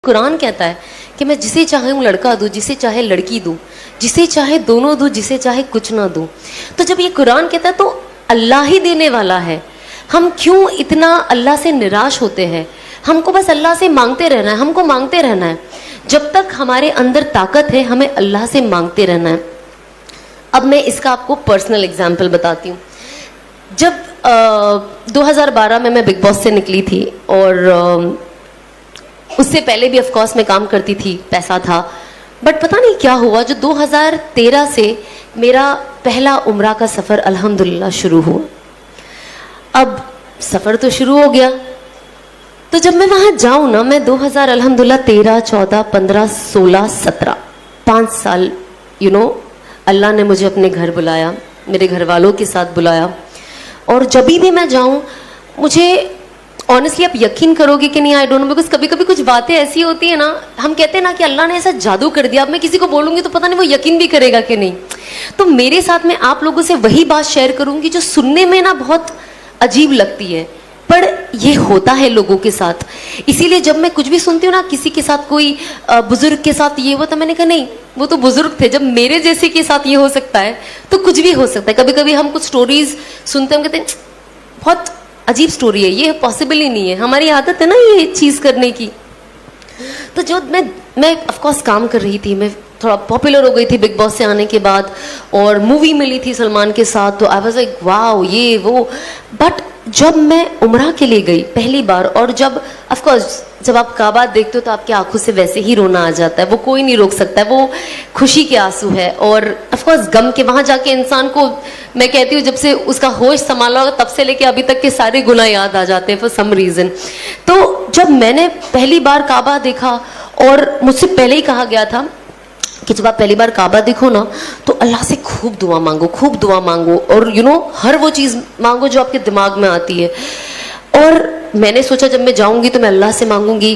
कुरान कहता है कि मैं जिसे चाहे हूँ लड़का दूँ, जिसे चाहे लड़की दूँ, जिसे चाहे दोनों दूँ, जिसे चाहे कुछ ना दूँ। तो जब ये कुरान कहता है तो अल्लाह ही देने वाला है। हम क्यों इतना अल्लाह से निराश होते हैं? हमको बस अल्लाह से मांगते रहना है, हमको मांगते रहना है। जब तक हमारे अंदर ताकत है हमें अल्लाह से मांगते रहना है। अब मैं इसका आपको पर्सनल एग्जाम्पल बताती हूँ। जब 2012 में मैं बिग बॉस से निकली थी और उससे पहले भी ऑफ कोर्स मैं काम करती थी, पैसा था, बट पता नहीं क्या हुआ जो 2013 से मेरा पहला उम्रा का सफ़र अल्हम्दुलिल्लाह शुरू हुआ। अब सफ़र तो शुरू हो गया, तो जब मैं वहाँ जाऊँ ना, मैं 2000 अल्हम्दुलिल्लाह 13, 14, 15, 16, 17 5 साल अल्लाह ने मुझे अपने घर बुलाया, मेरे घर वालों के साथ बुलाया। और जब भी मैं जाऊँ मुझे ऑनेस्टली आप यकीन करोगे कि नहीं, आई डोंट नो, बिकॉज कभी कभी कुछ बातें ऐसी होती है ना, हम कहते हैं ना कि अल्लाह ने ऐसा जादू कर दिया। अब मैं किसी को बोलूंगी तो पता नहीं वो यकीन भी करेगा कि नहीं। तो मेरे साथ में आप लोगों से वही बात शेयर करूंगी जो सुनने में ना बहुत अजीब लगती है, पर ये होता है लोगों के साथ। इसीलिए जब मैं कुछ भी सुनती हूँ ना, किसी के साथ कोई बुजुर्ग के साथ ये हुआ, तो मैंने कहा नहीं, वो तो बुजुर्ग थे, जब मेरे जैसे के साथ ये हो सकता है तो कुछ भी हो सकता है। कभी कभी हम कुछ स्टोरीज सुनते हैं, हम कहते हैं बहुत अजीब स्टोरी है, ये पॉसिबल ही नहीं है। हमारी आदत है ना ये चीज करने की। तो जो मैं ऑफ कोर्स काम कर रही थी, मैं थोड़ा पॉपुलर हो गई थी बिग बॉस से आने के बाद, और मूवी मिली थी सलमान के साथ, तो आई वाज लाइक वाओ ये वो। बट जब मैं उम्रा के लिए गई पहली बार, और जब ऑफ कोर्स जब आप काबा देखते हो तो आपकी आंखों से वैसे ही रोना आ जाता है, वो कोई नहीं रोक सकता है, वो खुशी के आंसू है। और ऑफ कोर्स गम के, वहां जाके इंसान को, मैं कहती हूँ जब से उसका होश संभाला होगा तब से लेके अभी तक के सारे गुनाह याद आ जाते हैं फॉर सम रीजन। तो जब मैंने पहली बार काबा देखा, और मुझसे पहले ही कहा गया था कि जब आप पहली बार काबा देखो ना तो अल्लाह से खूब दुआ मांगो, खूब दुआ मांगो, और हर वो चीज़ मांगो जो आपके दिमाग में आती है। और मैंने सोचा जब मैं जाऊंगी तो मैं अल्लाह से मांगूंगी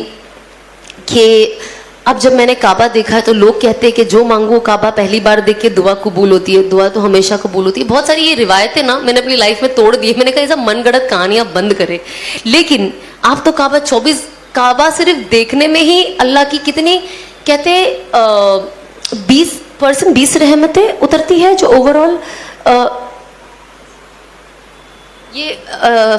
कि अब जब मैंने काबा देखा है तो लोग कहते हैं कि जो मांगो काबा पहली बार देख के दुआ कबूल होती है, दुआ तो हमेशा कबूल होती है। बहुत सारी ये रिवायतें ना मैंने अपनी लाइफ में तोड़ दी। मैंने कहा ये सब मनगढ़ंत कहानियां बंद करे, लेकिन आप तो काबा सिर्फ देखने में ही अल्लाह की कितनी कहते 20 रहमतें उतरती है, जो ओवरऑल ये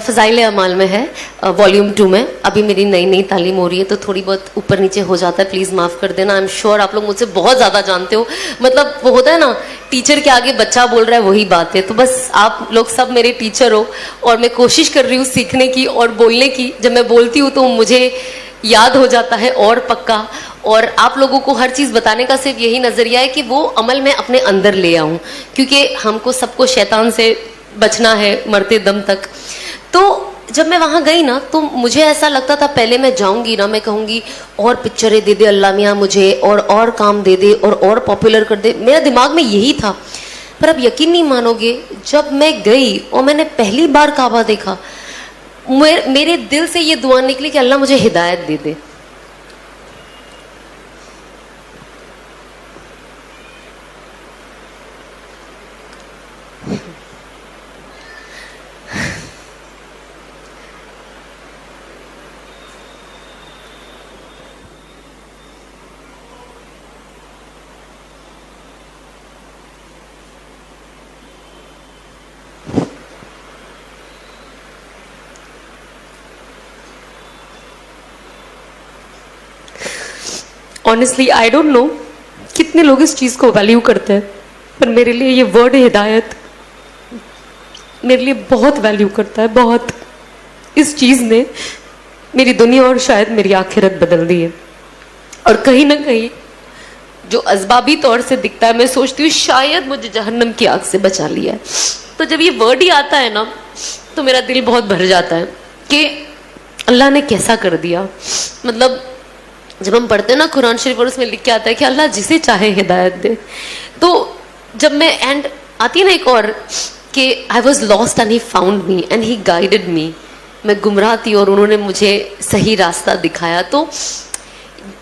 फ़ज़ाइल अमाल में है, वॉल्यूम 2 में। अभी मेरी नई तालीम हो रही है तो थोड़ी बहुत ऊपर नीचे हो जाता है, प्लीज़ माफ़ कर देना। आई एम श्योर आप लोग मुझसे बहुत ज़्यादा जानते हो, मतलब वो होता है ना टीचर के आगे बच्चा बोल रहा है, वही बात है। तो बस आप लोग सब मेरे टीचर हो, और मैं कोशिश कर रही हूँ सीखने की और बोलने की। जब मैं बोलती हूँ तो मुझे याद हो जाता है और पक्का। और आप लोगों को हर चीज़ बताने का सिर्फ यही नज़रिया है कि वो अमल मैं अपने अंदर ले आऊँ, क्योंकि हमको सबको शैतान से बचना है मरते दम तक। तो जब मैं वहाँ गई ना तो मुझे ऐसा लगता था, पहले मैं जाऊँगी ना, मैं कहूँगी और पिक्चरें दे दे अल्लाह मियाँ मुझे, और काम दे दे, और पॉपुलर कर दे। मेरा दिमाग में यही था। पर अब यकीन नहीं मानोगे, जब मैं गई और मैंने पहली बार काबा देखा, मेरे दिल से ये दुआ निकली कि अल्लाह मुझे हिदायत दे दे। ऑनेस्टली आई डोंट नो कितने लोग इस चीज़ को वैल्यू करते हैं, पर मेरे लिए ये वर्ड हिदायत मेरे लिए बहुत वैल्यू करता है, बहुत। इस चीज़ ने मेरी दुनिया और शायद मेरी आखिरत बदल दी है। और कहीं ना कहीं जो असबाबी तौर से दिखता है, मैं सोचती हूँ शायद मुझे जहन्नम की आग से बचा लिया है। तो जब ये वर्ड ही आता है ना तो मेरा दिल बहुत भर जाता है कि अल्लाह ने कैसा कर दिया। मतलब जब हम पढ़ते हैं ना कुरान शरीफ, और उसमें लिख के आता है कि अल्लाह जिसे चाहे हिदायत दे। तो जब मैं एंड आती है ना एक और कि I was lost and he found me and he guided मी, मैं गुमराह थी और उन्होंने मुझे सही रास्ता दिखाया। तो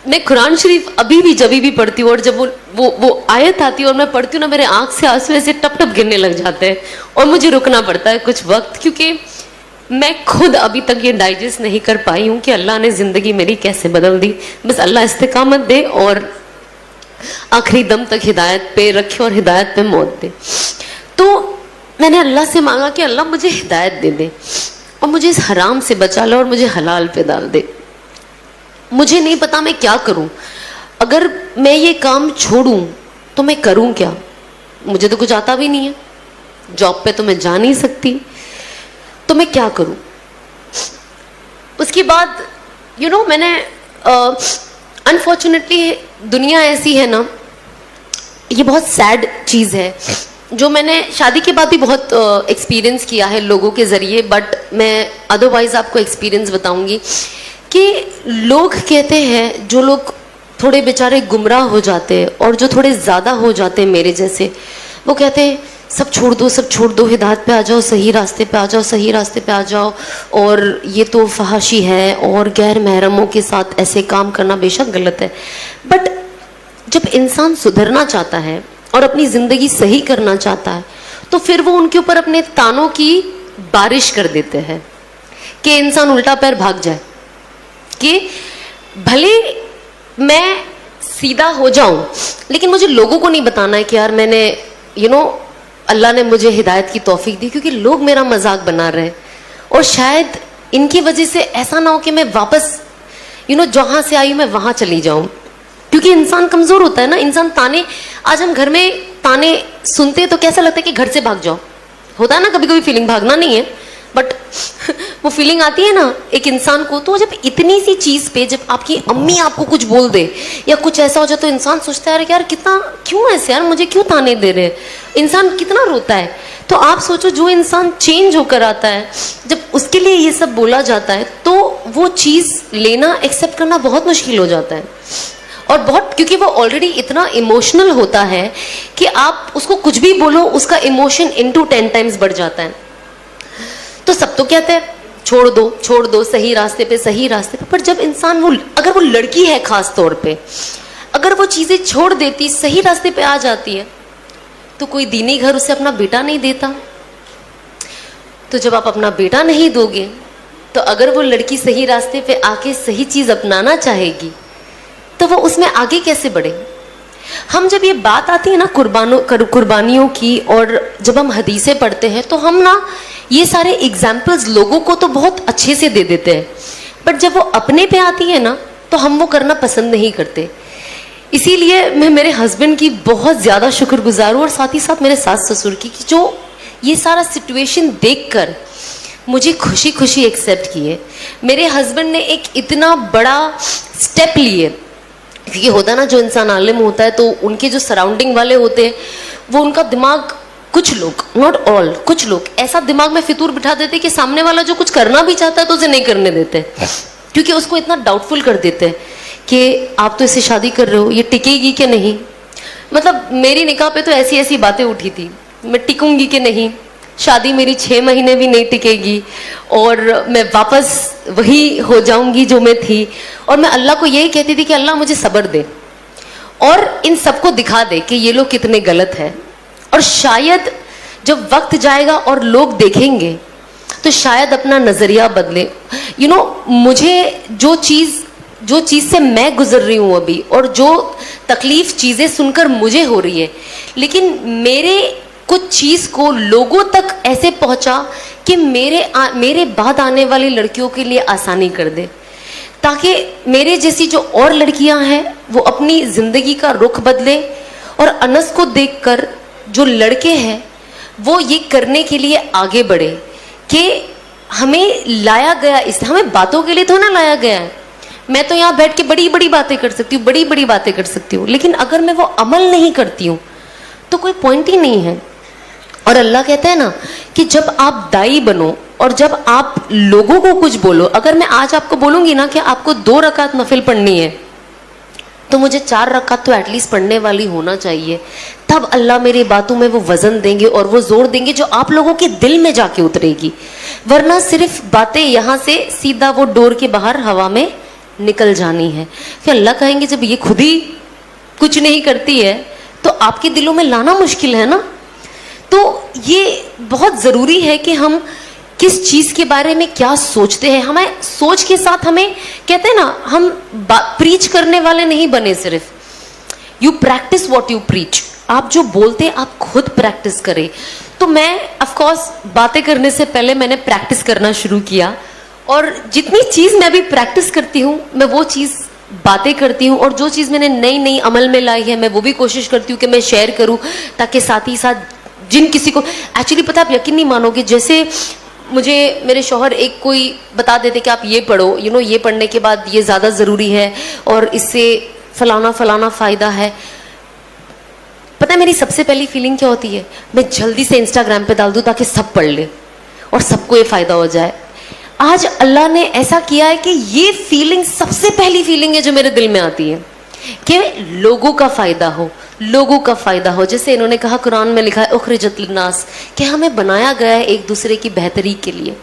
मैं कुरान शरीफ अभी भी जब भी पढ़ती हूँ, और जब वो आयत आती है और मैं पढ़ती हूँ ना, मेरे आँख से आंसू ऐसे टप टप गिरने लग जाते हैं, और मुझे रुकना पड़ता है कुछ वक्त, क्योंकि मैं खुद अभी तक ये डाइजेस्ट नहीं कर पाई हूँ कि अल्लाह ने ज़िंदगी मेरी कैसे बदल दी। बस अल्लाह इस्तिकामत दे और आखिरी दम तक हिदायत पे रखे और हिदायत पे मौत दे। तो मैंने अल्लाह से मांगा कि अल्लाह मुझे हिदायत दे दे और मुझे इस हराम से बचा लो और मुझे हलाल पे डाल दे। मुझे नहीं पता मैं क्या करूं। अगर मैं ये काम छोड़ूं तो मैं करूं क्या? मुझे तो कुछ आता भी नहीं है, जॉब पे तो मैं जा नहीं सकती, तो मैं क्या करूं? उसके बाद मैंने अनफॉर्चुनेटली दुनिया ऐसी है ना, ये बहुत सैड चीज़ है जो मैंने शादी के बाद भी बहुत एक्सपीरियंस किया है लोगों के ज़रिए, बट मैं अदरवाइज़ आपको एक्सपीरियंस बताऊंगी कि लोग कहते हैं, जो लोग थोड़े बेचारे गुमराह हो जाते हैं और जो थोड़े ज़्यादा हो जाते हैं मेरे जैसे, वो कहते हैं सब छोड़ दो, सब छोड़ दो, हिदायत पे आ जाओ, सही रास्ते पे आ जाओ, सही रास्ते पे आ जाओ, और ये तो फहाशी है और गैर महरमों के साथ ऐसे काम करना बेशक गलत है। बट जब इंसान सुधरना चाहता है और अपनी ज़िंदगी सही करना चाहता है तो फिर वो उनके ऊपर अपने तानों की बारिश कर देते हैं कि इंसान उल्टा पैर भाग जाए, कि भले मैं सीधा हो जाऊं लेकिन मुझे लोगों को नहीं बताना है कि यार मैंने अल्लाह ने मुझे हिदायत की तौफीक दी, क्योंकि लोग मेरा मजाक बना रहे हैं और शायद इनकी वजह से ऐसा ना हो कि मैं वापस जहाँ से आई मैं वहाँ चली जाऊं, क्योंकि इंसान कमज़ोर होता है ना। इंसान ताने, आज हम घर में ताने सुनते तो कैसा लगता है कि घर से भाग जाओ, होता है ना कभी कभी फीलिंग, भागना नहीं है बट वो फीलिंग आती है ना एक इंसान को। तो जब इतनी सी चीज़ पे जब आपकी अम्मी आपको कुछ बोल दे या कुछ ऐसा हो जाए तो इंसान सोचता है यार कितना, क्यों ऐसे यार, मुझे क्यों ताने दे रहे हैं, इंसान कितना रोता है। तो आप सोचो जो इंसान चेंज होकर आता है, जब उसके लिए ये सब बोला जाता है तो वो चीज़ लेना, एक्सेप्ट करना बहुत मुश्किल हो जाता है। और बहुत, क्योंकि वो ऑलरेडी इतना इमोशनल होता है कि आप उसको कुछ भी बोलो उसका इमोशन इनटू 10 टाइम्स बढ़ जाता है। तो सब तो कहते हैं छोड़ दो, छोड़ दो, सही रास्ते पे, सही रास्ते पे। पर जब इंसान अगर वो लड़की है खास तौर पे, अगर वो चीज़ें छोड़ देती, सही रास्ते पे आ जाती है, तो कोई दीनी घर उसे अपना बेटा नहीं देता। तो जब आप अपना बेटा नहीं दोगे तो अगर वो लड़की सही रास्ते पे आके सही चीज़ अपनाना चाहेगी तो वो उसमें आगे कैसे बढ़े? हम जब ये बात आती है ना कुर्बानियों की, और जब हम हदीसें पढ़ते हैं तो हम ना ये सारे एग्जाम्पल्स लोगों को तो बहुत अच्छे से दे देते हैं, बट जब वो अपने पे आती है ना तो हम वो करना पसंद नहीं करते। इसीलिए मैं मेरे हस्बैंड की बहुत ज़्यादा शुक्रगुजार हूँ और साथ ही साथ मेरे सास ससुर की, कि जो ये सारा सिचुएशन देखकर मुझे खुशी खुशी एक्सेप्ट किए। मेरे हस्बैंड ने एक इतना बड़ा स्टेप लिए, क्योंकि होता ना जो इंसान आलिम होता है तो उनके जो सराउंडिंग वाले होते हैं वो उनका दिमाग, कुछ लोग, नॉट ऑल, कुछ लोग ऐसा दिमाग में फितूर बिठा देते कि सामने वाला जो कुछ करना भी चाहता है तो उसे नहीं करने देते, क्योंकि उसको इतना डाउटफुल कर देते हैं कि आप तो इससे शादी कर रहे हो, ये टिकेगी कि नहीं। मतलब मेरी निकाह पे तो ऐसी ऐसी बातें उठी थी, मैं टिकूंगी कि नहीं, शादी मेरी 6 महीने भी नहीं टिकेगी और मैं वापस वही हो जाऊंगी जो मैं थी। और मैं अल्लाह को यही कहती थी कि अल्लाह मुझे सब्र दे और इन सबको दिखा दे कि ये लोग कितने गलत हैं, और शायद जब वक्त जाएगा और लोग देखेंगे तो शायद अपना नज़रिया बदले। मुझे जो चीज़ से मैं गुजर रही हूँ अभी, और जो तकलीफ चीज़ें सुनकर मुझे हो रही है, लेकिन मेरे कुछ चीज़ को लोगों तक ऐसे पहुँचा कि मेरे बाद आने वाली लड़कियों के लिए आसानी कर दे, ताकि मेरे जैसी जो और लड़कियां हैं वो अपनी ज़िंदगी का रुख बदले, और अनस को देखकर जो लड़के हैं वो ये करने के लिए आगे बढ़े कि हमें लाया गया, इस हमें बातों के लिए तो ना लाया गया है। मैं तो यहाँ बैठ के बड़ी बड़ी बातें कर सकती हूँ, बड़ी बड़ी बातें कर सकती हूँ, लेकिन अगर मैं वो अमल नहीं करती हूँ तो कोई पॉइंट ही नहीं है। और अल्लाह कहता है ना कि जब आप दाई बनो और जब आप लोगों को कुछ बोलो, अगर मैं आज आपको बोलूँगी ना कि आपको 2 रकात नफिल पढ़नी है तो मुझे 4 रकात तो एटलीस्ट पढ़ने वाली होना चाहिए, तब अल्लाह मेरी बातों में वो वज़न देंगे और वो जोर देंगे जो आप लोगों के दिल में जाके उतरेगी। वरना सिर्फ बातें यहाँ से सीधा वो डोर के बाहर हवा में निकल जानी है। फिर अल्लाह कहेंगे जब ये खुद ही कुछ नहीं करती है तो आपके दिलों में लाना मुश्किल है ना। तो ये बहुत ज़रूरी है कि हम किस चीज के बारे में क्या सोचते हैं। हमें सोच के साथ, हमें कहते हैं ना, हम प्रीच करने वाले नहीं बने सिर्फ, you practice what you preach. आप जो बोलते हैं आप खुद प्रैक्टिस करें। तो मैं ऑफ कोर्स बातें करने से पहले मैंने प्रैक्टिस करना शुरू किया, और जितनी चीज मैं अभी प्रैक्टिस करती हूँ मैं वो चीज बातें करती हूँ, और जो चीज मैंने नई नई अमल में लाई है मैं वो भी कोशिश करती हूँ कि मैं शेयर करूँ, ताकि साथ ही साथ जिन किसी को एक्चुअली पता, आप यकीन नहीं मानोगे, जैसे मुझे मेरे शौहर एक कोई बता देते कि आप ये पढ़ो, यू नो ये पढ़ने के बाद ये ज़्यादा ज़रूरी है और इससे फलाना फलाना फ़ायदा है। पता है मेरी सबसे पहली फीलिंग क्या होती है? मैं जल्दी से इंस्टाग्राम पे डाल दूँ ताकि सब पढ़ ले और सबको ये फ़ायदा हो जाए। आज अल्लाह ने ऐसा किया है कि ये फीलिंग सबसे पहली फीलिंग है जो मेरे दिल में आती है कि लोगों का फ़ायदा हो, लोगों का फ़ायदा हो। जैसे इन्होंने कहा, कुरान में लिखा है उखरिजत लिन्नास, कि हमें बनाया गया है एक दूसरे की बेहतरी के लिए।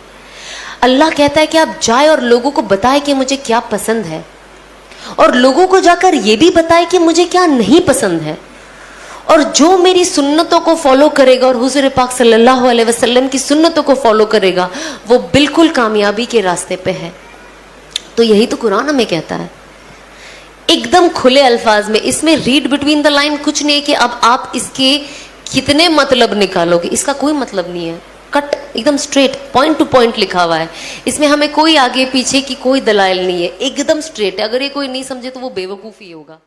अल्लाह कहता है कि आप जाए और लोगों को बताएं कि मुझे क्या पसंद है, और लोगों को जाकर ये भी बताएं कि मुझे क्या नहीं पसंद है। और जो मेरी सुन्नतों को फॉलो करेगा और हुजूर पाक सल्लल्लाहु अलैहि वसल्लम की सुन्नतों को फॉलो करेगा, वो बिल्कुल कामयाबी के रास्ते पे है। तो यही तो कुरान हमें कहता है एकदम खुले अल्फाज में। इसमें रीड बिटवीन द लाइन कुछ नहीं है कि अब आप इसके कितने मतलब निकालोगे, इसका कोई मतलब नहीं है। कट एकदम स्ट्रेट पॉइंट टू पॉइंट लिखा हुआ है। इसमें हमें कोई आगे पीछे की कोई दलाइल नहीं है, एकदम स्ट्रेट है। अगर ये कोई नहीं समझे तो वो बेवकूफ़ी होगा।